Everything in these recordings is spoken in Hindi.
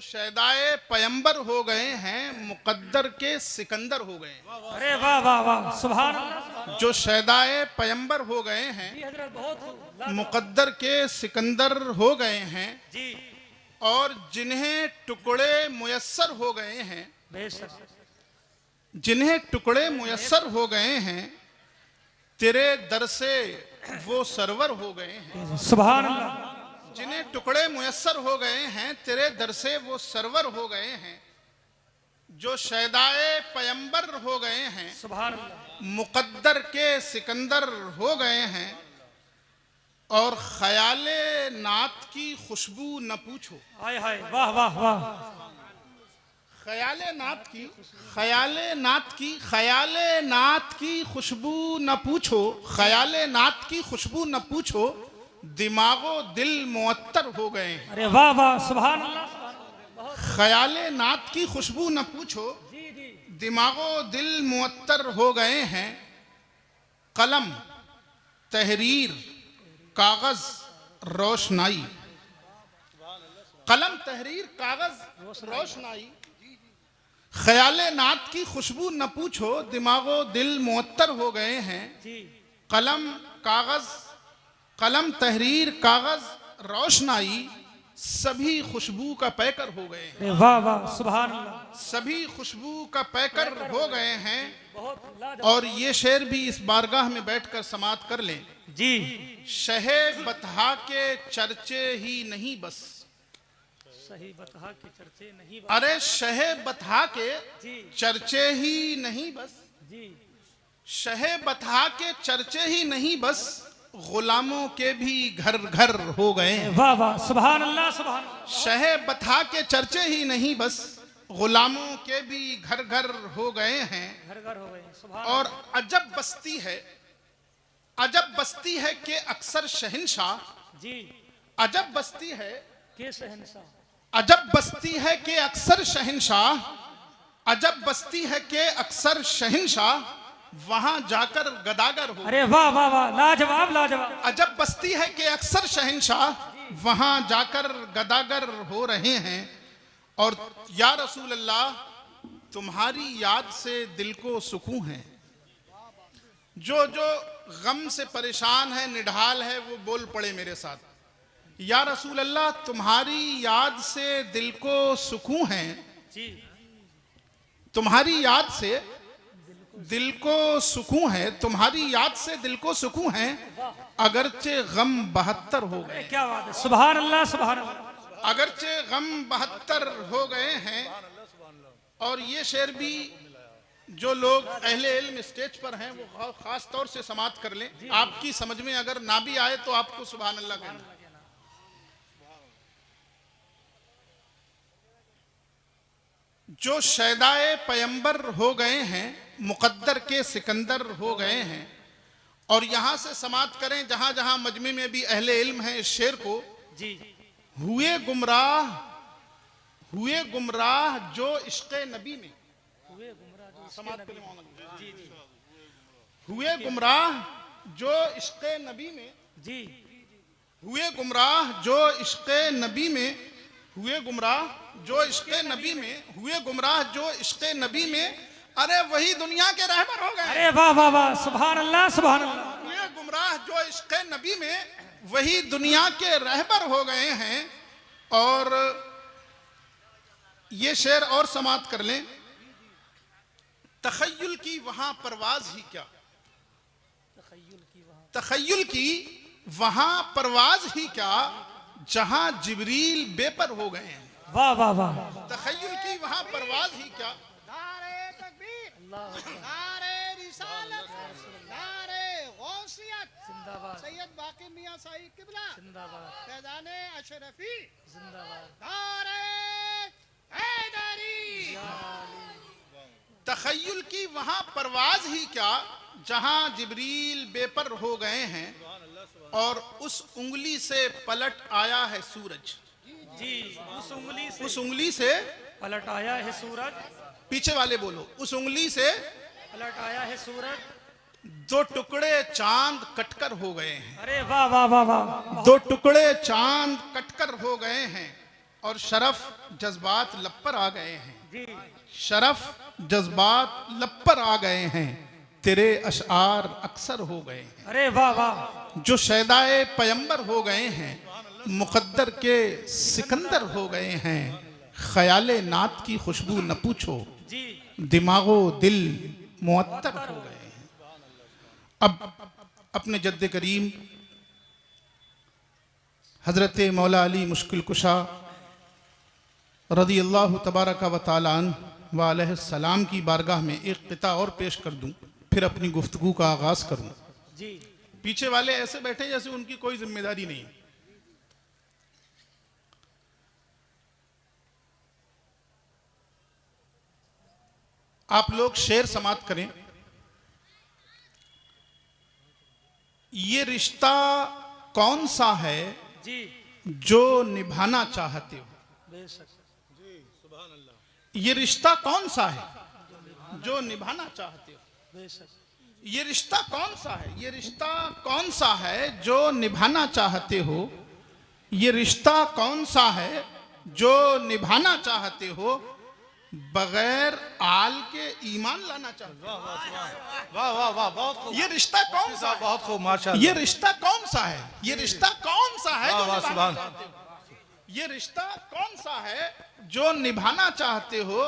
जो शैदाए पैगंबर हो गए हैं, मुकद्दर के सिकंदर हो गए हैं। अरे वाह वाह वाह, सुभान अल्लाह। जो शैदाए पैगंबर हो गए हैं, जी हजरत, बहुत मुकद्दर के सिकंदर हो गए हैं, जी और जिन्हें टुकड़े मुयस्सर हो गए हैं, बेशक, जिन्हें टुकड़े मुयस्सर हो गए हैं, तेरे दर से वो सरवर हो गए हैं। सुभान अल्लाह। जिन्हें टुकड़े मुयस्सर हो गए हैं, तेरे दर से वो सरवर हो गए हैं। जो शैदाए पैगंबर हो गए हैं, सुभान अल्लाह। मुकद्दर के सिकंदर हो गए हैं, और ख्याले नात की खुशबू न पूछो। हाय हाय, वाह वाह वाह। ख्याले नात की, ख्याले नात की, ख्याले नात की खुशबू न पूछो, ख्याले नात की खुशबू न पूछो, दिमागो दिल मुअत्तर हो गए हैं। अरे वाह वाह, सुभान अल्लाह। ख्याले नात की खुशबू न पूछो, दिमागो दिल मुअत्तर हो गए हैं। कलम तहरीर कागज रोशनाई, कलम तहरीर कागज रोशनाई, ख्याले नात की खुशबू न पूछो, दिमागो दिल मुअत्तर हो गए हैं। कलम कागज, कलम तहरीर कागज रोशनाई, सभी खुशबू का पैकर हो गए हैं। अरे वाह वाह, सुभान अल्लाह। सभी खुशबू का पैकर हो गए हैं। बहुत लाजवाब। और ये शेर भी इस बारगाह में बैठकर समात कर लें। जी, शहे बतहा के चर्चे ही नहीं बस, सही बता के चर्चे नहीं। अरे शहे बतहा के जी चर्चे ही नहीं बस, जी, शहे बतहा के चर्चे ही नहीं बस, गुलामों के भी घर घर हो गए हैं। वाह वाह, सुभान अल्लाह, सुभान अल्लाह। शहे बतहा के चर्चे ही नहीं बस, गुलामों के भी घर घर हो गए हैं। घर घर हो गए, सुभान। और अजब बस्ती है, अजब बस्ती है कि अक्सर शहंशाह, जी, अजब बस्ती है, के शहंशाह। अजब बस्ती है कि अक्सर शहंशाह, अजब बस्ती है कि अक्सर शहंशाह, वहां जाकर गदागर हो। अरे वाह वाह वाह, लाजवाब लाजवाब। अजब बस्ती है कि अक्सर शहंशाह, वहां जाकर गदागर हो रहे हैं। और या रसूल अल्लाह, तुम्हारी याद से दिल को सुकून है। जो जो गम से परेशान है, निढाल है, वो बोल पड़े मेरे साथ। या रसूल अल्लाह, तुम्हारी याद से दिल को सुकून है, जी, तुम्हारी याद से दिल को सुकून है, तुम्हारी याद से दिल को सुकून है, अगरचे गम 72 हो गए। क्या बात है, सुभान अल्लाह, सुभान अल्लाह। अगरचे गम 72 हो गए हैं। और ये शेर भी जो लोग अहले इल्म स्टेज पर हैं, वो खास तौर से समात कर लें। आपकी समझ में अगर ना भी आए तो आपको सुभान अल्लाह कहना। जो शैदाए पैगंबर हो गए हैं, मुकद्दर के सिकंदर हो गए हैं। और यहां से समात करें जहां जहां मजमे में भी अहले इल्म है, इस शेर को। जी, हुए गुमराह, हुए गुमराह जो इश्क़े नबी में, हुए गुमराह जो समात करें मौलाना। जी जी हुए गुमराह जो इश्क़े नबी में, जी, हुए गुमराह जो इश्क़े नबी में, हुए गुमराह जो इश्क़े नबी में, हुए गुमराह जो इश्क़े नबी में, अरे वही दुनिया के रहबर हो गए। अरे वाह वाह वाह, सुभान अल्लाह, सुभान अल्लाह। हुए गुमराह जो इश्क़े नबी में, वही दुनिया के रहबर हो गए हैं। और ये शेर और समात कर लें। तखय्युल की वहां परवाज ही क्या, तखय्युल की वहां परवाज ही क्या, जहां जिब्रील बेपर हो गए हैं। वाह वाह वाह, तखय्युल की वहां परवाज ही क्या, नारे तकबीर, नारे रिसालत, नारे गौसियत, जिंदाबाद, सैयद बाकी मियां साई किबला, जिंदाबाद, फैजाने अशरफी, जिंदाबाद, नारे हैदरी। तखय्युल की वहां परवाज ही क्या, जहां जिब्रील बेपर हो गए हैं। और उस उंगली से पलट आया है सूरज, जी, उस उंगली से, उस उंगली से पलट आया है सूरज, पीछे वाले बोलो, उस उंगली से पलट आया है सूरज, दो टुकड़े चांद कटकर हो गए हैं। अरे वाह वाह वाह वाह, दो टुकड़े चांद कटकर हो गए हैं। और शरफ जज्बात लब पर आ गए हैं, जी शरफ जज्बात लब पर आ गए हैं, तेरे अशआर अक्सर हो गए हैं। अरे वाह वाह जो शैदाए पैगंबर हो गए हैं, मुकद्दर के सिकंदर हो गए हैं, ख्याले नात की खुशबू न पूछो, जी दिमागो दिल मुअत्तर हो गए हैं। अब अपने जद्द करीम हजरत मौला अली मुश्किल कुशा रदी अल्लाह तबारक व तआला अन्हु व अलैहिस्सलाम की बारगाह में एक क़िता और पेश कर दूं, फिर अपनी गुफ्तगू का आगाज करूं। जी पीछे वाले ऐसे बैठे जैसे उनकी कोई जिम्मेदारी नहीं। आप लोग शेर समाप्त करें। ये रिश्ता कौन सा है जी जो निभाना चाहते हो? बेशक ये रिश्ता कौन सा है जो निभाना चाहते हो? बेशक ये रिश्ता कौन सा है? ये रिश्ता कौन सा है जो निभाना चाहते हो? ये रिश्ता कौन सा है जो निभाना चाहते हो? बगैर आल के ईमान लाना चाहते हो? वाह वाह वाह, बहुत खूब, ये रिश्ता कौन सा है? बहुत खूब, माशाअल्लाह। ये रिश्ता कौन सा है? ये रिश्ता कौन सा है जो वाह, वाह, निभाना सुभान। चाहते हो? ये रिश्ता कौन सा है जो निभाना चाहते हो,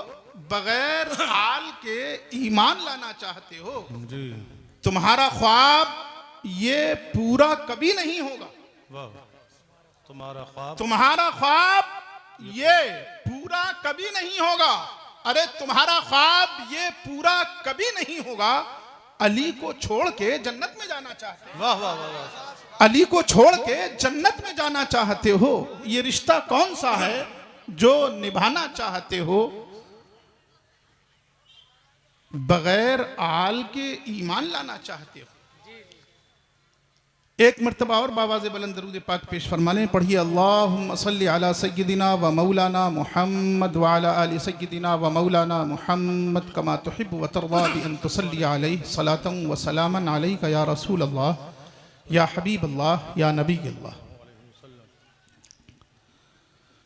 बगैर आल के ईमान लाना चाहते हो? जी तुम्हारा ख्वाब ये पूरा कभी नहीं होगा। वाह, तुम्हारा ख्वाब, तुम्हारा ख्वाब ये पूरा कभी नहीं होगा। अरे तुम्हारा ख्वाब ये पूरा कभी नहीं होगा। अली को छोड़ के जन्नत में जाना चाहते हो? वाह वाह वाह वाह, अली को छोड़ के जन्नत में जाना चाहते हो? ये रिश्ता कौन सा है जो निभाना चाहते हो, बगैर आल के ईमान लाना चाहते हो? एक मर्तबा और बाबाज़े बुलंद दरूद पाक पेश फरमा लें। पढ़िए अल्लाहुम्मा सल्लि अला सय्यदिना व मौलाना मुहम्मद व अला आलि सय्यदिना व मौलाना मुहम्मद कमा तुहिब्बु व तर्दा बि अन तुसल्ली अलैहि सलातन व सलामन अलैका या रसूल अल्लाह या हबीब अल्लाह या नबी अल्लाह।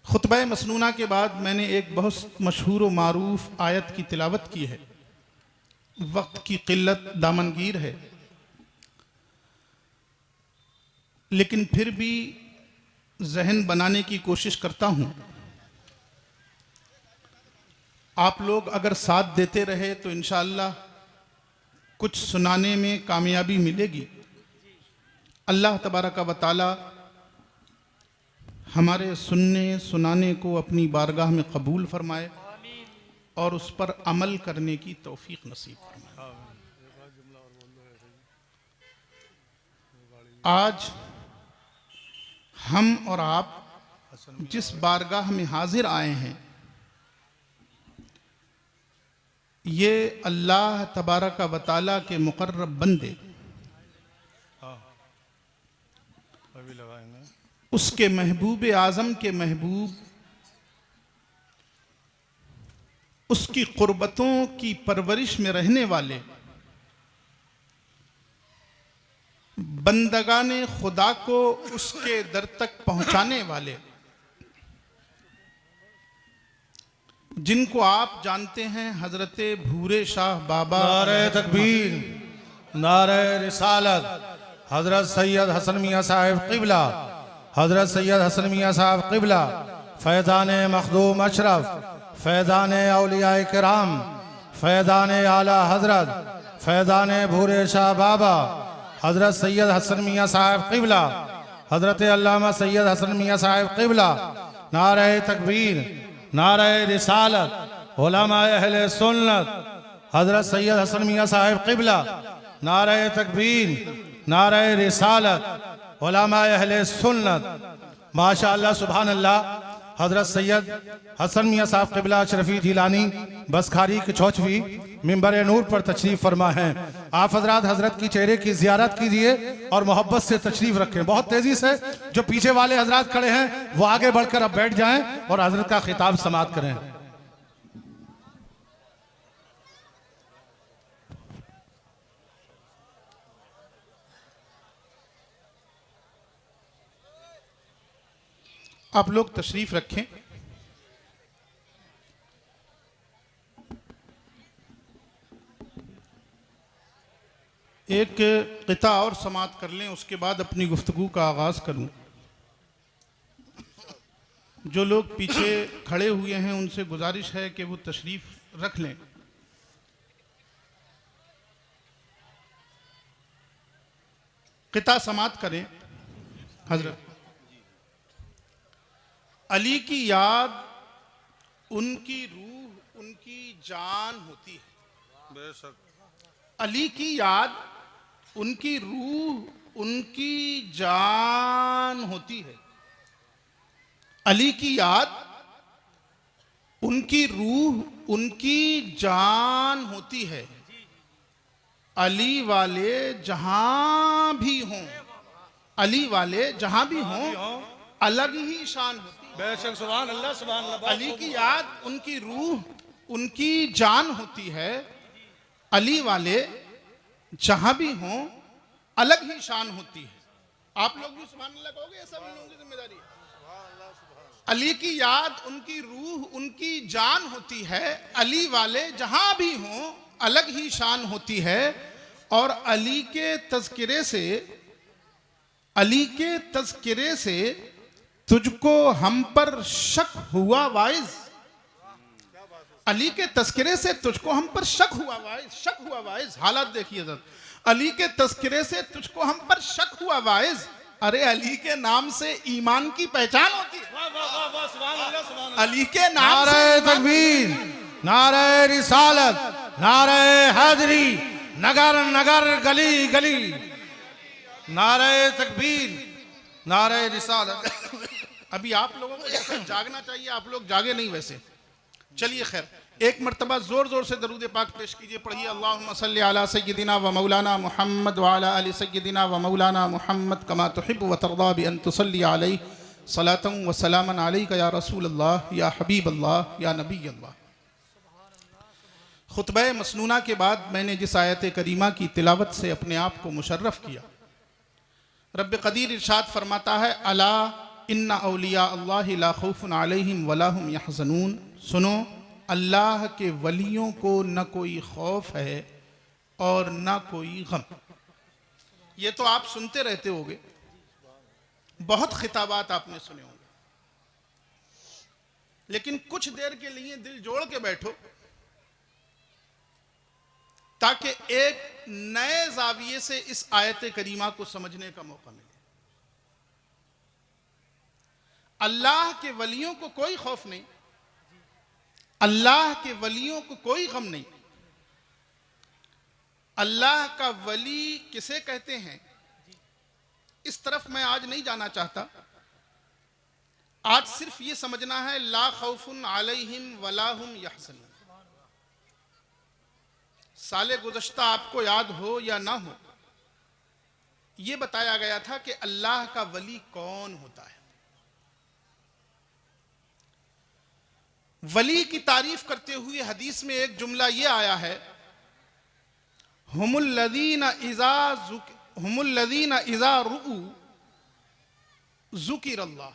खुतबा मसनूना के बाद मैंने एक बहुत मशहूर व मारूफ आयत की तिलावत की है। वक्त की किल्लत दामनगीर है, लेकिन फिर भी जहन बनाने की कोशिश करता हूं। आप लोग अगर साथ देते रहे तो इंशाअल्लाह कुछ सुनाने में कामयाबी मिलेगी। अल्लाह तबारक व तआला हमारे सुनने सुनाने को अपनी बारगाह में कबूल फरमाए और उस पर अमल करने की तौफीक नसीब फरमाए। आज हम और आप जिस बारगाह में हाजिर आए हैं, ये अल्लाह तबारक व तआला के मुकर्रब बंदे, अभी लगाएंगे। उसके महबूब आज़म के महबूब, उसकी कुर्बतों की परवरिश में रहने वाले बंदगाने खुदा को उसके दर तक पहुंचाने वाले, जिनको आप जानते हैं हजरत भूरे शाह बाबा। नारे तकबीर, नारे रिसालत, हजरत सैयद हसन मियाँ साहिब क़िबला, हजरत सैयद हसन मियाँ साहिब क़िबला, फैज़ान मखदूम अशरफ, फैज़ान औलिया किराम, फैज़ान आला हजरत, फैज़ान भूरे शाह बाबा, हजरत सैयद हसन मियाँ साहिब क़िबला, हजरत अल्लामा सैयद हसन मियाँ साहिब क़िबला। नारे तकबीर, नारे रिसालत, उलमा अहले सुन्नत, हजरत सैयद हसन मियाँ साहिब क़िबला। नारे तकबीर, नारे रिसालत, उलमा अहले सुन्नत। माशाअल्लाह सुभान अल्लाह। हजरत सैयद हसन मियाँ साहब क़िबला अशरफी जिलानी बसखारी के चौचवी मिंबर नूर पर तशरीफ़ फरमा हैं। आप हजरात हजरत की चेहरे की ज़ियारत कीजिए और मोहब्बत से तशरीफ़ रखें। बहुत तेज़ी से जो पीछे वाले हजरात खड़े हैं वो आगे बढ़कर अब बैठ जाएं और हजरत का खिताब समाअत करें। आप लोग तशरीफ़ रखें। एक क़िता और समात कर लें, उसके बाद अपनी गुफ्तगू का आगाज़ करूं। जो लोग पीछे खड़े हुए हैं उनसे गुजारिश है कि वो तशरीफ़ रख लें। क़िता समात करें। हज़रत अली की याद उनकी रूह उनकी जान होती है। बेशक। अली की याद उनकी रूह उनकी जान होती है। अली की याद उनकी रूह उनकी जान होती है। अली वाले जहां भी हों, अली वाले जहां भी हों, अलग ही शान होती है। बेशक। सुभान अल्लाह, सुभान अल्लाह। अली की याद उनकी रूह उनकी जान होती है। अली वाले जहां भी हों, अलग ही शान होती है। आप लोग भी सुभान अल्लाह कहोगे? ऐसा भी लोगों की जिम्मेदारी है। अली की याद उनकी रूह उनकी जान होती है। अली वाले जहां भी हों, अलग ही शान होती है। और अली के तज़किरे से, अली के तज़किरे से तुझको हम पर शक हुआ वाइज। अली के तज़किरे से तुझको हम पर शक हुआ वाइज, शक हुआ वाइज। हालात देखिए जरा। अली के तज़किरे से तुझको हम पर शक हुआ वाइज। अरे अली के नाम से ईमान की पहचान होती है। वाह वाह वाह वाह, सुभान अल्लाह, सुभान अल्लाह। अली के नाम से नारे तकबीर, नारे रिसालत, नारे हैदरी, नगर नगर गली गली, नारे तकबीर, नारे रिसालत। अभी आप लोगों को जैसे जागना चाहिए, आप लोग जागे नहीं वैसे। चलिए खैर, एक मर्तबा जोर जोर से दरूद पाक पेश कीजिए। पढ़िए अल्लाहुम्मा सल्ली अला सय्यिदिना व मौलाना मुहम्मद व अला आलि सय्यिदिना व मौलाना मुहम्मद कमा तुहिब्बु व तर्दा बि अन तुसल्ली अलैहि सलातन व सलामन अलैका या रसूल अल्लाह या हबीब अल्लाह या नबी अल्लाह। खुतबा मसनूना के बाद मैंने जिस आयत करीमा की तिलावत से अपने आप को मुशर्रफ किया, रब कदीर इरशाद फरमाता है, अला इन्ना औलिया अल्लाहि ला खौफुन अलैहिम वला हुम यहज़नून। सुनो, अल्लाह के वलियों को न कोई खौफ है और न कोई गम। ये तो आप सुनते रहते होगे, बहुत खिताबात आपने सुने होंगे, लेकिन कुछ देर के लिए दिल जोड़ के बैठो ताकि एक नए जाविये से इस आयत करीमा को समझने का मौका मिले। अल्लाह के वलियों को कोई खौफ नहीं, अल्लाह के वलियों को कोई गम नहीं। अल्लाह का वली किसे कहते हैं, इस तरफ मैं आज नहीं जाना चाहता। आज सिर्फ ये समझना है, ला खौफुन अलैहिम वला हुम यहज़नून। साले गुज़श्ता आपको याद हो या ना हो, ये बताया गया था कि अल्लाह का वली कौन होता है। वली की तारीफ करते हुए हदीस में एक जुमला ये आया है, हुमुल्लज़ीना इज़ा रुऊ ज़ुकिरल्लाह।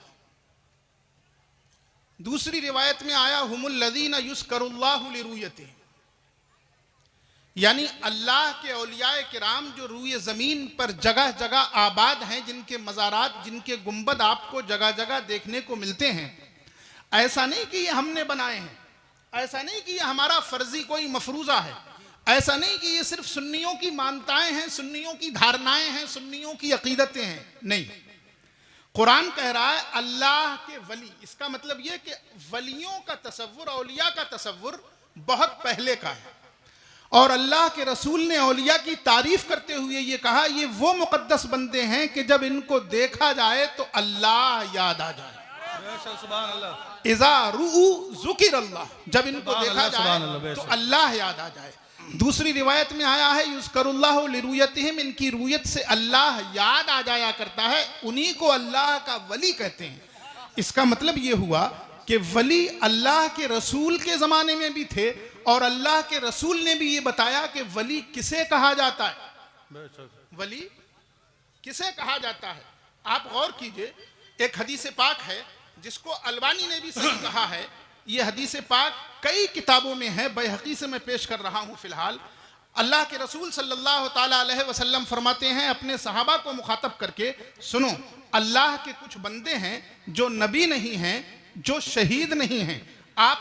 दूसरी रिवायत में आया, हुमुल्लज़ीना युज़करुल्लाहु लिरुयतिही। यानी अल्लाह के औलियाए किराम जो रूए ज़मीन पर जगह जगह आबाद हैं, जिनके मज़ारात, जिनके गुंबद आपको जगह जगह देखने को मिलते हैं। ऐसा नहीं कि ये हमने बनाए हैं, ऐसा नहीं कि ये हमारा फर्जी कोई मफरूज़ा है, ऐसा नहीं कि ये सिर्फ सुन्नियों की मानताएं हैं, सुन्नियों की धारणाएं हैं, सुन्नियों की अकीदतें हैं। नहीं, कुरान कह रहा है अल्लाह के वली। इसका मतलब ये कि वलियों का तसव्वुर, औलिया का तसव्वुर बहुत पहले का है। और अल्लाह के रसूल ने औलिया की तारीफ करते हुए ये कहा, ये वो मुकद्दस बंदे हैं कि जब इनको देखा जाए तो अल्लाह याद आ जाए। इज़ा रुऊ ज़ुकिरल्लाह, जब इनको देखा जाए तो अल्लाह याद आ जाए। दूसरी रिवायत में आया है, युज़करुल्लाहु लिरुयतिहिम, इनकी रूयत से अल्लाह याद आ जाया करता है, उन्हीं को अल्लाह का वली कहते हैं। इसका मतलब ये हुआ कि वली अल्लाह के रसूल के ज़माने में भी थे, और अल्लाह के रसूल ने भी ये बताया कि वली किसे कहा जाता है, वली किसे कहा जाता है। आप गौर कीजिए, एक हदीस पाक है जिसको अलबानी ने भी सही कहा है। ये हदीस पाक कई किताबों में है, बैहक़ी से मैं पेश कर रहा हूँ फिलहाल। अल्लाह के रसूल सल्लल्लाहु ताला अलैहि वसल्लम फरमाते हैं अपने सहाबा को मुखातब करके, सुनो, अल्लाह के कुछ बंदे हैं जो नबी नहीं हैं, जो शहीद नहीं हैं। आप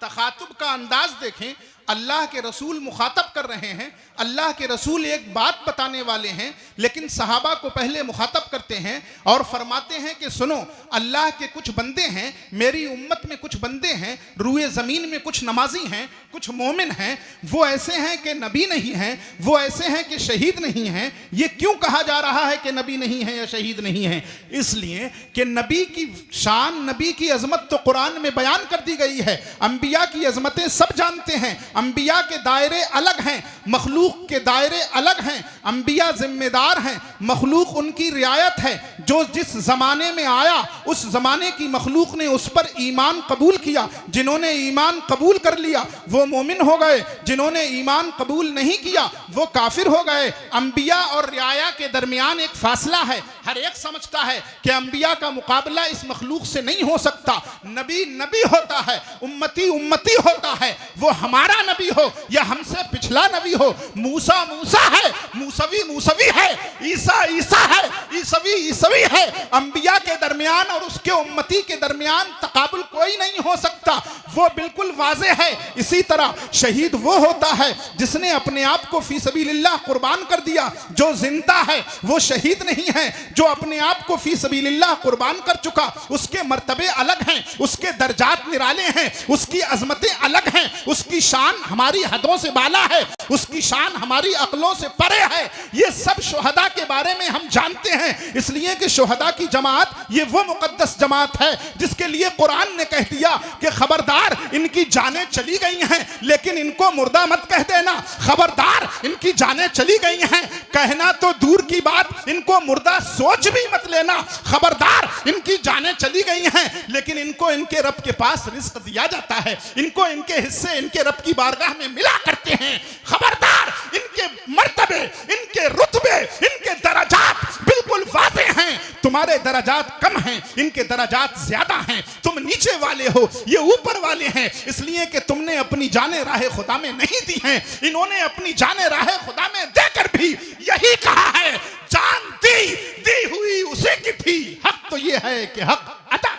तखातुब का अंदाज देखें, अल्लाह के रसूल मुखातब कर रहे हैं, अल्लाह के रसूल एक बात बताने वाले हैं, लेकिन सहाबा को पहले मुखातब करते हैं और फरमाते हैं कि सुनो, अल्लाह के कुछ बंदे हैं, मेरी उम्मत में कुछ बंदे हैं, रूए ज़मीन में कुछ नमाजी हैं, कुछ मोमिन हैं, वो ऐसे हैं कि नबी नहीं हैं, वो ऐसे हैं कि शहीद नहीं हैं। ये क्यों कहा जा रहा है कि नबी नहीं है या शहीद नहीं है? इसलिए कि नबी की शान, नबी की अजमत तो कुरान में बयान कर दी गई है। अंबिया की अजमतें सब जानते हैं, अंबिया के दायरे अलग हैं, मखलूक के दायरे अलग हैं। अंबिया जिम्मेदार हैं, मखलूक उनकी रियायत है। जो जिस जमाने में आया उस जमाने की मखलूक ने उस पर ईमान कबूल किया। जिन्होंने ईमान कबूल कर लिया वो मोमिन हो गए, जिन्होंने ईमान कबूल नहीं किया वो काफिर हो गए। अंबिया और रियाया के दरमियान एक फासला है। हर एक समझता है कि अंबिया का मुकाबला इस मखलूक से नहीं हो सकता। नबी नबी होता है, उम्मती उम्मती होता है। वो हमारा नबी हो या हमसे पिछला नबी हो, मूसा मूसा है, मूसवी मूसवी है, ईसा ईसा है, ईसवी ईसवी है। अंबिया के दरमियान और उसके उम्मती के दरमियान तकाबुल कोई नहीं हो सकता, वो बिल्कुल वाज़े है। इसी तरह शहीद वो होता है जिसने अपने आप को फी सबीलिल्लाह कुर्बान कर दिया। जो जिंदा है वो शहीद नहीं है, जो अपने आप को फी सबीलिल्लाह कुर्बान कर चुका उसके मर्तबे अलग हैं, उसके दर्जात निराले हैं, उसकी अजमतें अलग हैं, उसकी शान हमारी हदों से बाला है, उसकी शान हमारी अक्लों से परे है। ये सब शुहदा के बारे में हम जानते हैं, इसलिए कि शुहदा की जमात ये वो मुकद्दस जमात है जिसके लिए कुरान ने कह दिया कि खबरदार इनकी जानें चली गई हैं लेकिन इनको मुर्दा मत कह देना। खबरदार इनकी जानें चली गई हैं, कहना तो दूर की बात, इनको मुर्दा सोच भी मत लेना। खबरदार इनकी जानें चली गई हैं लेकिन इनको इनके रब के पास रिस्क दिया जाता है, इनको इनके हिस्से इनके रब की बारगाह में मिला करते हैं। खबरदार इनके मर्तबे, इनके रुतबे, इनके दराजात बिल्कुल वाज़े हैं। तुम्हारे दराजात कम हैं, इनके दराजात ज्यादा हैं। तुम नीचे वाले हो, ये ऊपर वाले हैं, इसलिए कि तुमने अपनी जाने राह खुदा में नहीं दी हैं। इन्होंने अपनी जाने राह खुदा में देकर भी यही कहा है, जान दी हुई उसी की थी। हक तो ये है कि हक अता।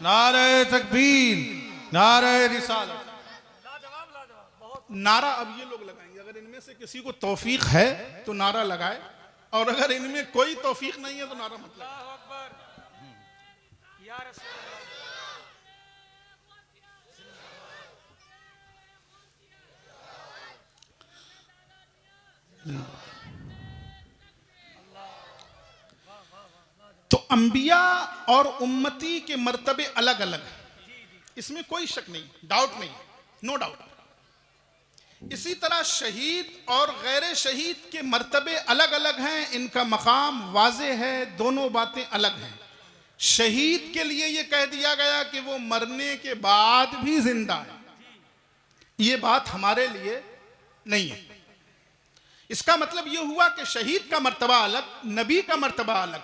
नारे तकबीर, नारे रिसालत। नारा अब ये लोग लगाएंगे, अगर इनमें से किसी को तौफीक है तो नारा लगाए, और अगर इनमें कोई तौफीक नहीं है तो नारा मत लगाए। तो अंबिया और उम्मती के मर्तबे अलग अलग हैं, इसमें कोई शक नहीं, डाउट नहीं, नो डाउट। इसी तरह शहीद और गैर शहीद के मर्तबे अलग अलग हैं, इनका मकाम वाज़े है, दोनों बातें अलग हैं। शहीद के लिए यह कह दिया गया कि वो मरने के बाद भी जिंदा है, ये बात हमारे लिए नहीं है। इसका मतलब यह हुआ कि शहीद का मर्तबा अलग, नबी का मर्तबा अलग,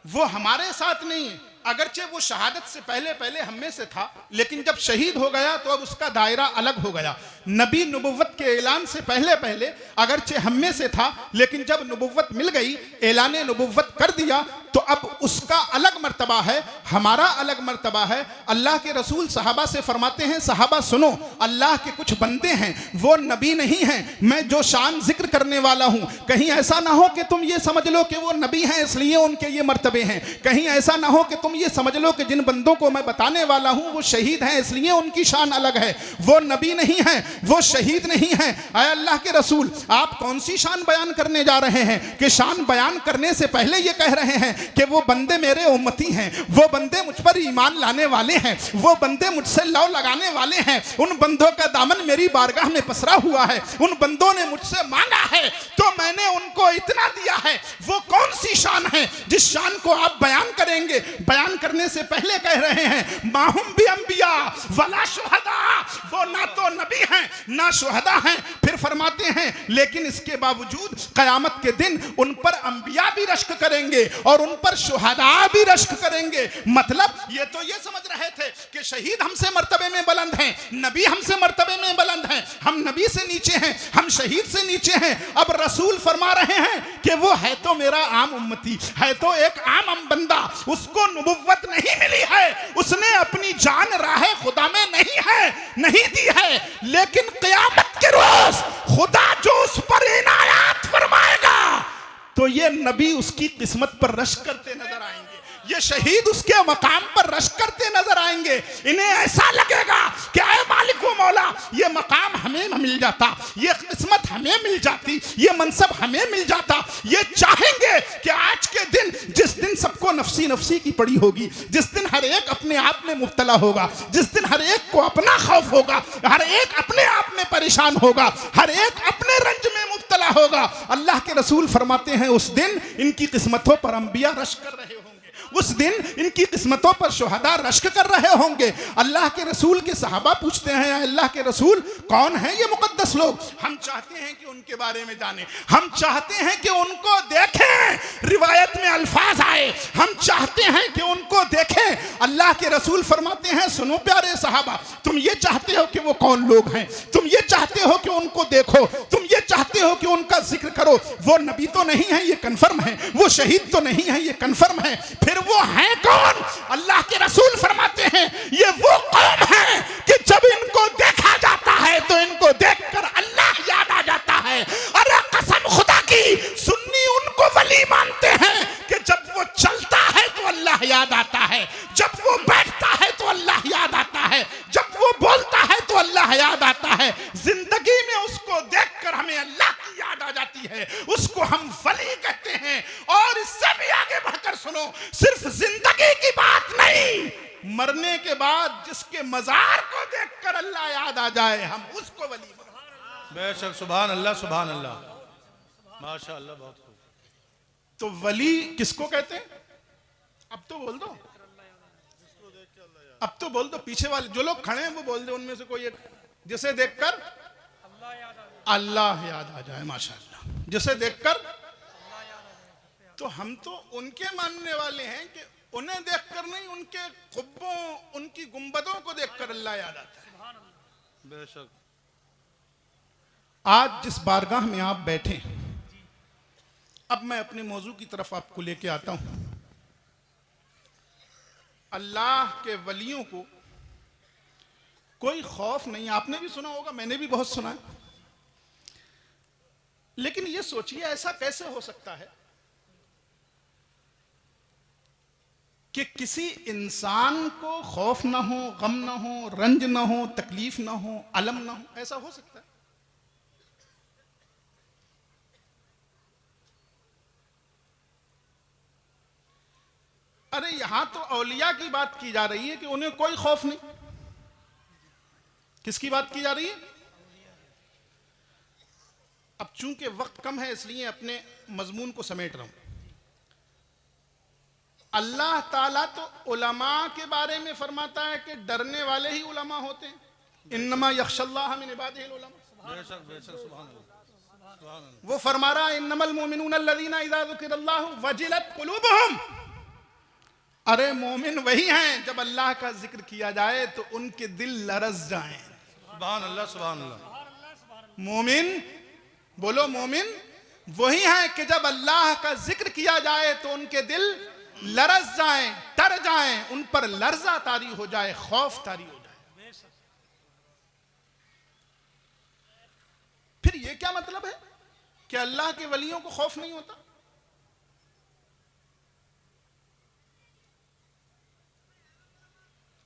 वो हमारे साथ नहीं है। अगरचे वो शहादत से पहले पहले हम में से था, लेकिन जब शहीद हो गया तो अब उसका दायरा अलग हो गया। नबी नबुव्वत के ऐलान से पहले पहले अगरचे हम में से था, लेकिन जब नबुव्वत मिल गई, ऐलान नबुव्वत कर दिया, तो अब उसका अलग मर्तबा है, हमारा अलग मर्तबा है। अल्लाह के रसूल सहाबा से फरमाते हैं, सहाबा सुनो, अल्लाह के कुछ बंदे हैं, वो नबी नहीं हैं। मैं जो शान जिक्र करने वाला हूं, कहीं ऐसा ना हो कि तुम ये समझ लो कि वो नबी हैं इसलिए उनके ये मर्तबे हैं। कहीं ऐसा ना हो कि तुम ये समझ लो कि जिन बंदों को मैं बताने वाला हूं वो शहीद हैं इसलिए उनकी शान अलग है। वो नबी नहीं है, वो शहीद नहीं है। आए अल्लाह के रसूल, आप कौन सी शान बयान करने जा रहे हैं कि शान बयान करने से पहले ये कह रहे हैं कि वो बंदे मेरे उम्मती हैं, वो बंदे मुझ पर ईमान लाने वाले हैं, वो बंदे मुझसे लौ लगाने वाले हैं। उन बंदों का दामन मेरी बारगाह में पसरा हुआ है, उन बंदों ने मुझसे मांगा है तो मैंने उनको इतना दिया है। वो कौन सी शान है जिस शान को आप बयान करेंगे? बयान करने से पहले कह रहे हैं, माहुम भी अंबिया वला शुहदा, वो ना तो नबी हैं ना शुहदा हैं। फिर फरमाते हैं लेकिन इसके बावजूद क़यामत के दिन उन पर अंबिया भी रश्क करेंगे और उन पर शुहदा भी रश्क करेंगे। मतलब ये तो ये समझ रहे थे कि शहीद हमसे मर्तबे में बुलंद हैं, नबी हमसे मर्तबे में बुलंद हैं, हम नबी से नीचे हैं, हम शहीद से नीचे हैं। अब रसूल फरमा रहे हैं कि वो है तो मेरा आम उम्मती, है तो एक आम बंदा, उसको नबुव्वत नहीं मिली है, उसने अपनी जान राह खुदा में नहीं दी है, लेकिन क़यामत के रोज खुदा जो उस पर इनायत फरमाएगा तो ये नबी उसकी किस्मत पर रश्क करते नजर आएंगे, ये शहीद उसके मकाम पर रश्क करते नजर आएंगे। इन्हें ऐसा लगेगा कि ऐ मालिक व मौला, ये मकाम हमें मिल जाता, ये किस्मत हमें मिल जाती, ये मनसब हमें मिल जाता। ये चाहेंगे कि आज के दिन, जिस दिन सबको नफसी नफसी की पड़ी होगी, जिस दिन हर एक अपने आप में मुब्तला होगा, जिस दिन हर एक को अपना खौफ होगा, हर एक अपने आप में परेशान होगा, हर एक अपने रंज में मुब्तला होगा, अल्लाह के रसूल फरमाते हैं उस दिन इनकी किस्मतों पर अंबिया रश्क कर रहे होंगे, उस दिन इनकी किस्मतों पर शुहदा रश्क कर रहे होंगे। अल्लाह के रसूल के सहाबा पूछते हैं, अल्लाह के रसूल कौन है ये मुकद्दस लोग? हम चाहते हैं कि उनके बारे में जानें, हम चाहते हैं कि उनको देखें, रिवायत में अल्फाज आए, हम चाहते हैं कि उनको देखें। अल्लाह के रसूल फरमाते हैं, सुनो प्यारे सहाबा, तुम ये चाहते हो कि वो कौन लोग हैं, तुम ये चाहते हो कि उनको देखो, तुम ये चाहते हो कि उनका जिक्र करो। वो नबी तो नहीं है, ये कन्फर्म है, वो शहीद तो नहीं है, ये कन्फर्म है, फिर वो हैं कौन? अल्लाह के रसूल फरमाते हैं, ये वो कौम है कि जब इनको देखा जाता है तो इनको देखकर अल्लाह याद आ जाता है। अरे कसम खुदा की, सुन्नी उनको वली मानते हैं कि जब वो चलता है तो अल्लाह याद आता है, जब वो बैठता है तो अल्लाह याद आता है, जब वो बोलता है तो अल्लाह याद आता है। जिंदगी में उसको देखकर हमें अल्लाह की याद आ जाती है, उसको हम वली कहते हैं। और इससे भी आगे बढ़कर सुनो, सिर्फ जिंदगी की बात नहीं, मरने के बाद जिसके मजार को देखकर अल्लाह याद आ जाए, हम उसको वली मानते हैं। बेशक, सुभान अल्लाह, सुभान अल्लाह, माशाअल्लाह, बहुत खूब। तो वली किसको कहते हैं? अब तो बोल दो, अब तो बोल दो, पीछे वाले जो लोग खड़े हैं वो बोल दो, उनमें से कोई एक, जिसे देखकर अल्लाह याद आ जाए। माशाअल्लाह, जिसे देखकर, तो हम तो उनके मानने वाले हैं कि उन्हें देखकर नहीं, उनके कुब्बों, उनकी गुंबदों को देखकर अल्लाह याद आता है। बेशक। आज जिस बारगाह में आप बैठे, अब मैं अपने मौजू की तरफ आपको लेके आता हूं। अल्लाह के वलियों को कोई खौफ नहीं, आपने भी सुना होगा, मैंने भी बहुत सुना है, लेकिन ये सोचिए ऐसा कैसे हो सकता है कि किसी इंसान को खौफ ना हो, गम ना हो, रंज ना हो, तकलीफ ना हो, अलम ना हो? ऐसा हो सकता है? अरे यहां तो औलिया की बात की जा रही है कि उन्हें कोई खौफ नहीं। किसकी बात की जा रही है? अब चूंकि वक्त कम है इसलिए अपने मजमून को समेट रहा हूं। अल्लाह ताला तो उलमा के बारे में फरमाता है कि डरने वाले ही उलमा होते हैं, इन्नमा यख्शल्लाह मिन इबादिहिल उलमा। बेशक, बेशक, सुभान अल्लाह, सुभान अल्लाह। वो फरमा रहा है, इन्नमल मोमिनून अल्लज़ीना इज़ा ज़ुकिरल्लाहु वजिलत कुलूबुहुम। अरे मोमिन वही हैं जब अल्लाह का जिक्र किया जाए तो उनके दिल लरज जाएं। सुभान अल्लाह, सुभान अल्लाह। मोमिन, बोलो मोमिन वही हैं कि जब अल्लाह का जिक्र किया जाए तो उनके दिल लरज जाएं, डर जाएं, उन पर लर्जा तारी हो जाए, खौफ तारी हो जाए। फिर ये क्या मतलब है कि अल्लाह के वलियों को खौफ नहीं होता?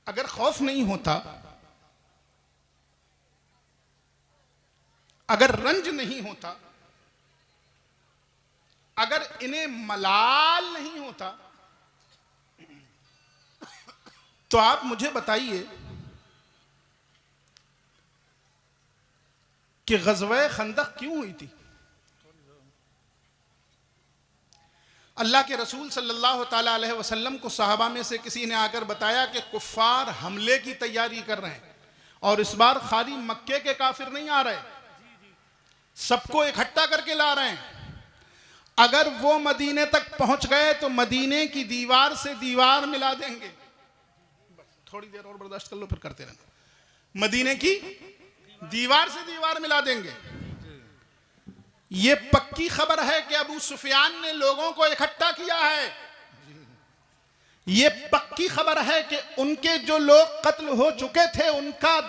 अगर खौफ नहीं होता, अगर रंज नहीं होता, अगर इन्हें मलाल नहीं होता, तो आप मुझे बताइए कि ग़ज़वे खंदक क्यों हुई थी? अल्लाह के रसूल सल्लल्लाहु ताला अलैहि वसल्लम को सहाबा में से किसी ने आकर बताया कि कुफ्फार हमले की तैयारी कर रहे हैं और इस बार खाली मक्के के काफिर नहीं आ रहे, सबको इकट्ठा करके ला रहे हैं। अगर वो मदीने तक पहुंच गए तो मदीने की दीवार से दीवार मिला देंगे। थोड़ी देर और बर्दाश्त कर लो, फिर करते रहना। मदीने की दीवार से दीवार मिला देंगे। ये पक्की खबर है कि अबू सुफियान ने लोगों को इकट्ठा किया है। ये पक्की खबर है कि उनके जो लोग कत्ल हो चुके थे उनका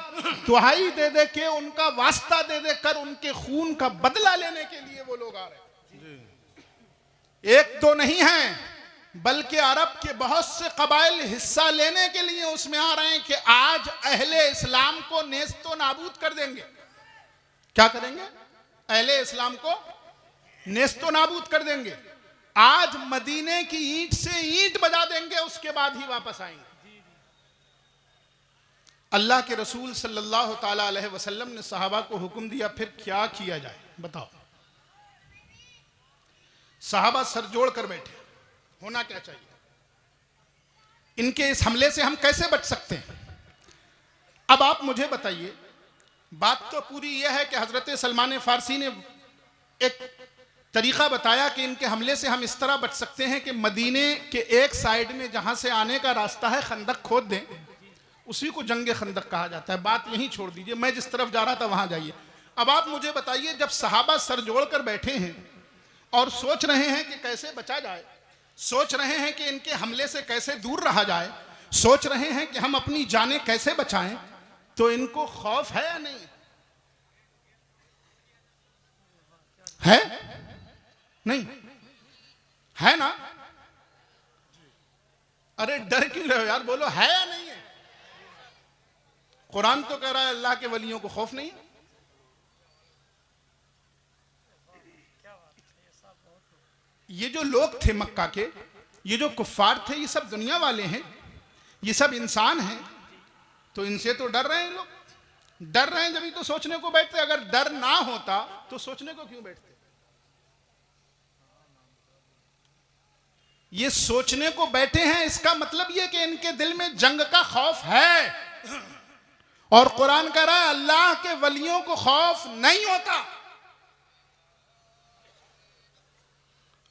दुहाई दे दे के, उनका वास्ता दे दे कर उनके खून का बदला लेने के लिए वो लोग आ रहे हैं। एक दो नहीं हैं, बल्कि अरब के बहुत से कबाइल हिस्सा लेने के लिए उसमें आ रहे हैं कि आज अहले इस्लाम को नेस्तो नाबूद कर देंगे। क्या करेंगे? अहले इस्लाम को नेस्तो नाबूद कर देंगे। आज मदीने की ईंट से ईंट बजा देंगे, उसके बाद ही वापस आएंगे। अल्लाह के रसूल सल्लल्लाहु ताला अलैहि वसल्लम ने सहाबा को हुक्म दिया, फिर क्या किया जाए बताओ। सहाबा सर जोड़ कर बैठे, होना क्या चाहिए, इनके इस हमले से हम कैसे बच सकते हैं। अब आप मुझे बताइए, बात तो पूरी यह है कि हजरत सलमान फारसी ने एक तरीका बताया कि इनके हमले से हम इस तरह बच सकते हैं कि मदीने के एक साइड में जहां से आने का रास्ता है खंदक खोद दें, उसी को जंगे खंदक कहा जाता है। बात यहीं छोड़ दीजिए, मैं जिस तरफ जा रहा था वहां जाइए। अब आप मुझे बताइए, जब सहाबा सर जोड़ कर बैठे हैं और सोच रहे हैं कि कैसे बचा जाए, सोच रहे हैं कि इनके हमले से कैसे दूर रहा जाए, सोच रहे हैं कि हम अपनी जानें कैसे बचाएं, तो इनको खौफ है या नहीं है? नहीं है ना? अरे डर क्यों रहे हो यार, बोलो है या नहीं है? कुरान तो कह रहा है अल्लाह के वलियों को खौफ नहीं है। ये जो लोग थे मक्का के, ये जो कुफ्फार थे, ये सब दुनिया वाले हैं, ये सब इंसान हैं, तो इनसे तो डर रहे हैं लोग। डर रहे हैं जब ही तो सोचने को बैठते। अगर डर ना होता तो सोचने को क्यों बैठते? ये सोचने को बैठे हैं, इसका मतलब ये कि इनके दिल में जंग का खौफ है। और कुरान कह रहा है अल्लाह के वलियों को खौफ नहीं होता।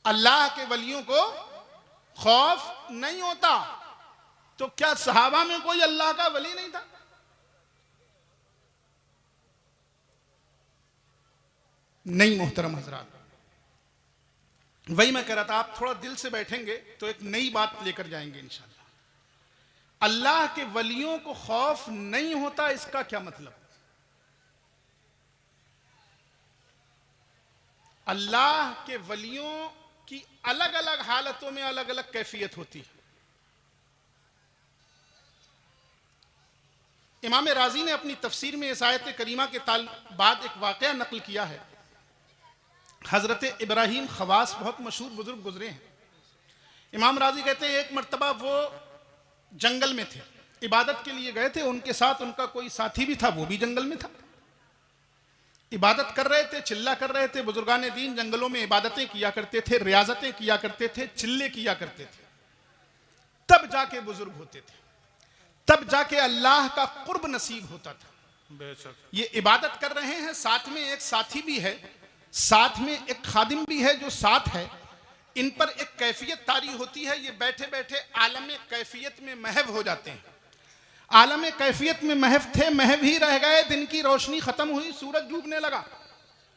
अल्लाह के वलियों को खौफ नहीं होता। तो क्या सहाबा में कोई अल्लाह का वली नहीं था? नहीं मोहतरम हजरात, वही मैं कह रहा था, आप थोड़ा दिल से बैठेंगे तो एक नई बात लेकर जाएंगे इंशाअल्लाह। अल्लाह के वलियों को खौफ नहीं होता, इसका क्या मतलब? अल्लाह के वलियों की अलग अलग हालतों में अलग अलग कैफियत होती है। इमाम राजी ने अपनी तफसीर में इस आयत करीमा के बाद एक वाकया नकल किया है। हजरत इब्राहिम खवास बहुत मशहूर बुजुर्ग गुजरे हैं। इमाम राजी कहते हैं एक मर्तबा वो जंगल में थे, इबादत के लिए गए थे, उनके साथ उनका कोई साथी भी था, वो भी जंगल में था। इबादत कर रहे थे, चिल्ला कर रहे थे। बुजुर्गान दीन जंगलों में इबादतें किया करते थे, रियाजतें किया करते थे, चिल्ले किया करते थे। तब जाके बुजुर्ग होते थे, तब जाके अल्लाह का कुर्ब नसीब होता था। ये इबादत कर रहे हैं, साथ में एक साथी भी है, साथ में एक खादिम भी है जो साथ है। इन पर एक कैफियत तारी होती है, ये बैठे बैठे आलम कैफियत में महव हो जाते हैं। आलम कैफियत में महव थे, महव ही रह गए। दिन की रोशनी खत्म हुई, सूरज डूबने लगा।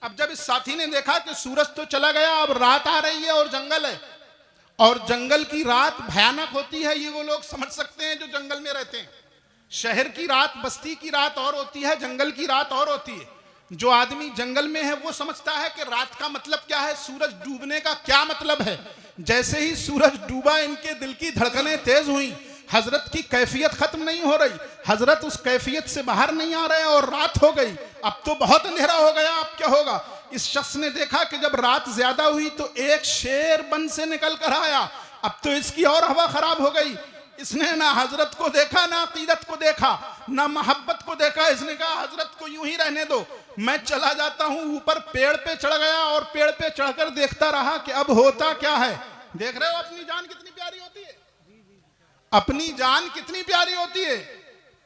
अब जब इस साथी ने देखा कि सूरज तो चला गया, अब रात आ रही है और जंगल है, और जंगल की रात भयानक होती है, ये वो लोग समझ सकते हैं जो जंगल में रहते हैं। शहर की रात, बस्ती की रात और होती है, जंगल की रात और होती है। जो आदमी जंगल में है वो समझता है कि रात का मतलब क्या है, सूरज डूबने का क्या मतलब है। जैसे ही सूरज डूबा, इनके दिल की धड़कनें तेज हुई। हजरत की कैफियत खत्म नहीं हो रही, हजरत उस कैफियत से बाहर नहीं आ रहे और रात हो गई। अब तो बहुत अंधेरा हो गया, अब क्या होगा। इस शख्स ने देखा कि जब रात ज्यादा हुई तो एक शेर बन से निकल कर आया। अब तो इसकी और हवा खराब हो गई। इसने ना हजरत को देखा, ना अकीदत को देखा, ना मोहब्बत को देखा। इसने कहा हजरत को यूं ही रहने दो, मैं चला जाता हूं। ऊपर पेड़ पे चढ़ गया और पेड़ पे चढ़कर देखता रहा कि अब होता क्या है। देख रहे हो अपनी जान कितनी प्यारी होती है, अपनी जान कितनी प्यारी होती है।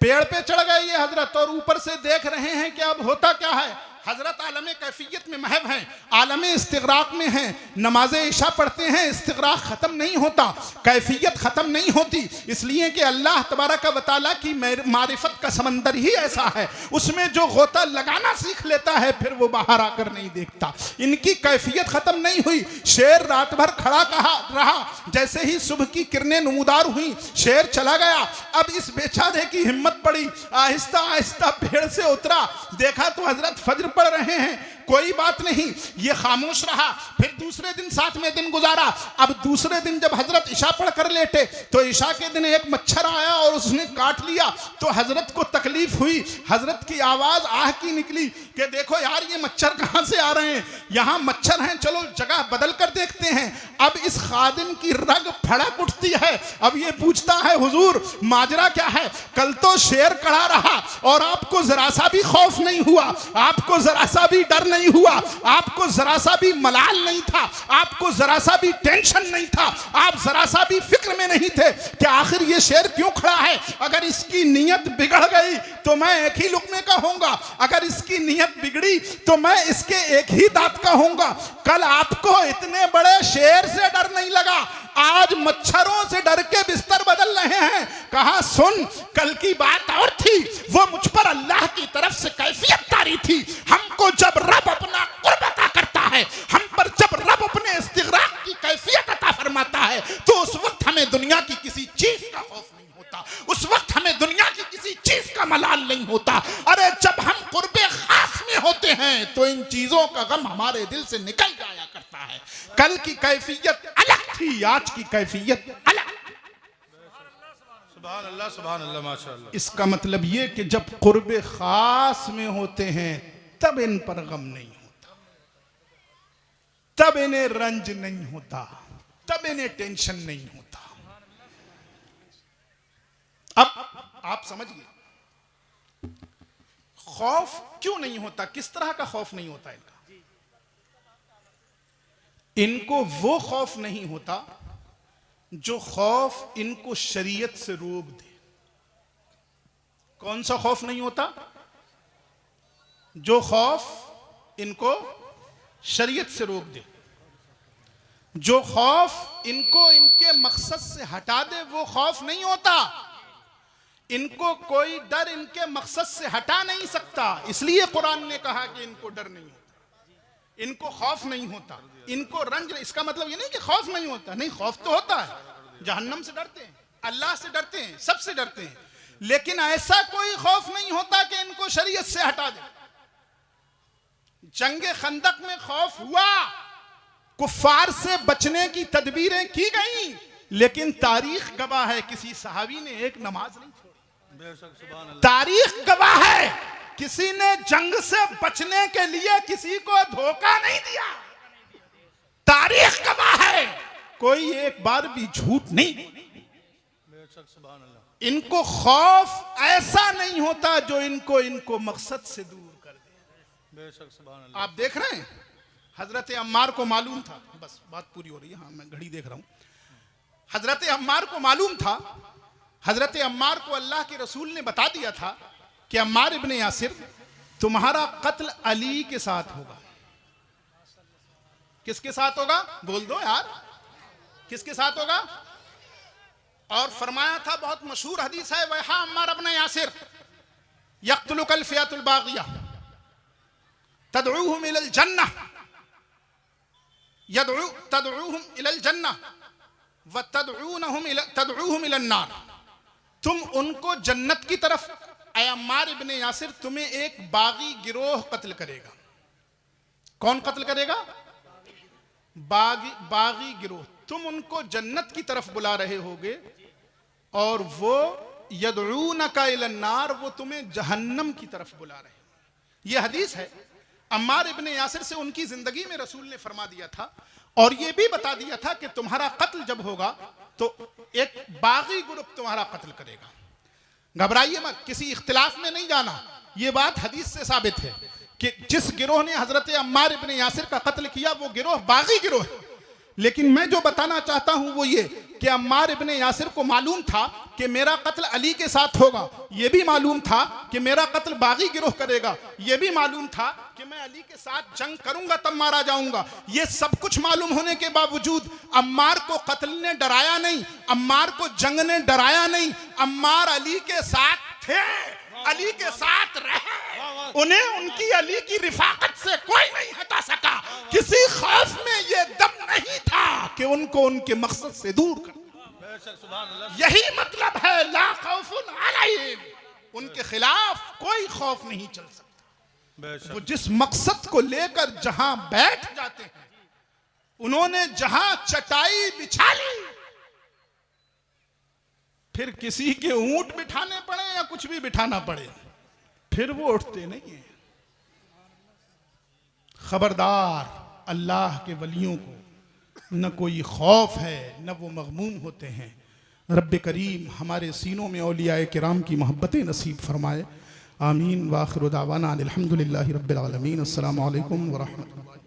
पेड़ पे चढ़ गए ये हजरत और ऊपर से देख रहे हैं कि अब होता क्या है। हजरत आलम कैफियत में महव हैं, आलम इस्तिगराक में हैं, नमाज इशा पढ़ते हैं, इस्तिगराक ख़त्म नहीं होता, कैफियत ख़त्म नहीं होती, इसलिए कि अल्लाह तबारक व तआला की मारिफत का समंदर ही ऐसा है, उसमें जो गोता लगाना सीख लेता है फिर वो बाहर आकर नहीं देखता। इनकी कैफियत ख़त्म नहीं हुई, शेर रात भर खड़ा रहा, जैसे ही सुबह की किरणें नमूदार हुई शेर चला गया। अब इस बेचारे की हिम्मत पड़ी, आहिस्ता आहिस्ता पेड़ से उतरा, देखा तो हजरत फज्र पढ़ रहे हैं, कोई बात नहीं, ये खामोश रहा। फिर दूसरे दिन 7वें दिन गुजारा। अब दूसरे दिन जब हजरत इशा पढ़ कर लेटे तो इशा के दिन एक मच्छर आया और उसने काट लिया, तो हजरत को तकलीफ हुई, हजरत की आवाज आह की निकली कि देखो यार ये मच्छर कहां से आ रहे हैं, यहां मच्छर हैं, चलो जगह बदल कर देखते हैं। अब इस खादिम की रग फड़क उठती है, अब ये पूछता है हुजूर माजरा क्या है, कल तो शेर खड़ा रहा और आपको जरा सा भी खौफ नहीं हुआ, आपको जरा सा भी डर नहीं हुआ, आपको जरा सा भी मलाल नहीं था, आपको जरा सा भी टेंशन नहीं था, आप जरा सा भी फिक्र में नहीं थे कि आखिर ये शेर क्यों खड़ा है, अगर इसकी नीयत बिगड़ गई तो मैं एक ही लुकमे का होऊंगा, अगर इसकी नीयत बिगड़ी तो मैं इसके एक ही दांत का होऊंगा। कल आपको इतने बड़े शेर से डर नहीं लगा, आज मच्छरों से डर के बिस्तर बदल रहे हैं। कहा सुन, कल की बात और थी, वो मुझ पर अल्लाह की तरफ से कैफियत तारी थी, हमको जब रब अपना कुर्ब अता करता है, हम पर जब रब अपने इस्तिगराक की कैफियत अता फरमाता है, तो उस वक्त हमें दुनिया की किसी चीज का खौफ नहीं होता, उस वक्त हमें दुनिया की किसी चीज का मलाल नहीं होता। अरे जब हम कुर्बे खास में होते हैं तो इन चीजों का गम हमारे दिल से निकल जाया करता है। कल की कैफियत अलग थी, आज की कैफियत अलग। सुभान अल्लाह माशाअल्लाह। इसका मतलब ये कि जब कुर्बे खास में होते हैं तब इन पर गम नहीं होता, तब इन्हें रंज नहीं होता, तब इन्हें टेंशन नहीं होता। अब आप समझिए खौफ क्यों नहीं होता, किस तरह का खौफ नहीं होता इनका। इनको वो खौफ नहीं होता जो खौफ इनको शरीयत से रोक दे। कौन सा खौफ नहीं होता? जो खौफ इनको शरीयत से रोक दे, जो खौफ इनको इनके मकसद से हटा दे, वो खौफ नहीं होता। इनको कोई डर इनके मकसद से हटा नहीं सकता, इसलिए कुरान ने कहा कि इनको डर नहीं होता, इनको खौफ नहीं होता, इनको रंज। इसका मतलब ये नहीं कि खौफ नहीं होता, नहीं, खौफ तो होता है, जहन्नम से डरते हैं, अल्लाह से डरते हैं, सबसे डरते हैं, लेकिन ऐसा कोई खौफ नहीं होता कि इनको शरीयत से हटा दे। जंगे खंदक में खौफ हुआ, कुफ्फार से बचने की तदबीरें की गई, लेकिन तारीख गवाह है किसी सहाबी ने एक नमाज नहीं छोड़ी। तारीख गवाह है किसी ने जंग से बचने के लिए किसी को धोखा नहीं दिया। तारीख गवाह है कोई एक बार भी झूठ नहीं। इनको खौफ ऐसा नहीं होता जो इनको मकसद से दूर कर दे। आप देख रहे हैं हजरत अम्मार को मालूम था, बस बात पूरी हो रही है, हाँ मैं घड़ी देख रहा हूं। हजरत अम्मार को मालूम था, हजरत अम्मार को अल्लाह के रसूल ने बता दिया था कि अम्मार इब्ने यासिर तुम्हारा कत्ल अली के साथ होगा। किसके साथ होगा? बोल दो यार, किसके साथ होगा? और फरमाया था, बहुत मशहूर हदीस है, वहा अम्मार इब्ने यासिर यक्तुलुकल फियतुल बागिया तदऊहुम इलल जन्नह तदऊहुम इलल जन्नह व तदऊहुम इलन नार। तुम उनको जन्नत की तरफ, ऐ अम्मार इब्ने यासिर तुम्हें एक बागी गिरोह कत्ल करेगा। कौन कत्ल करेगा? बागी गिरोह। तुम उनको जन्नत की तरफ बुला रहे होगे और वो यदऊनका इलन नार, वो तुम्हें जहन्नम की तरफ बुला रहे हैं। ये हदीस है, अम्मार इब्ने यासिर से उनकी जिंदगी में रसूल ने फरमा दिया था और ये भी बता दिया था कि तुम्हारा कत्ल जब होगा तो एक बागी ग्रुप तुम्हारा कत्ल करेगा। घबराइए मत, किसी इख्तिलाफ में नहीं जाना, ये बात हदीस से साबित है कि जिस गिरोह ने हजरत अम्मार इब्ने यासिर का कत्ल किया वो गिरोह बागी गिरोह है। लेकिन मैं जो बताना चाहता हूं वो ये कि अम्मार इब्ने यासिर को मालूम था कि मेरा कत्ल अली के साथ होगा, यह भी मालूम था कि मेरा कत्ल बागी गिरोह करेगा, यह भी मालूम था कि मैं अली के साथ जंग करूंगा तब मारा जाऊंगा। ये सब कुछ मालूम होने के बावजूद अम्मार को कत्ल ने डराया नहीं, अम्मार को जंग ने डराया नहीं। अम्मार अली के साथ थे, अली के साथ रहे, उन्हें उनकी अली की रिफाकत से कोई नहीं हटा सका। किसी खौफ में ये दम नहीं था कि उनको उनके मकसद से दूर कर। यही मतलब है ला खौफुन अलैहिम, उनके खिलाफ कोई खौफ नहीं चल सकता। वो जिस मकसद को लेकर जहां बैठ जाते हैं, उन्होंने जहां चटाई बिछा ली, फिर किसी के ऊंट बिठाने पड़े या कुछ भी बिठाना पड़े, फिर वो उठते नहीं है। खबरदार, अल्लाह के वलियों को न कोई खौफ है, न वो मगमूम होते हैं। रब्बे करीम हमारे सीनों में औलियाए किराम की मोहब्बतें नसीब फरमाए। आमीन। व आखिर दावाना अनिल हम्दुलिल्लाहि रब्बिल आलमीन। अस्सलामु अलैकुम व रहमतुल्लाह।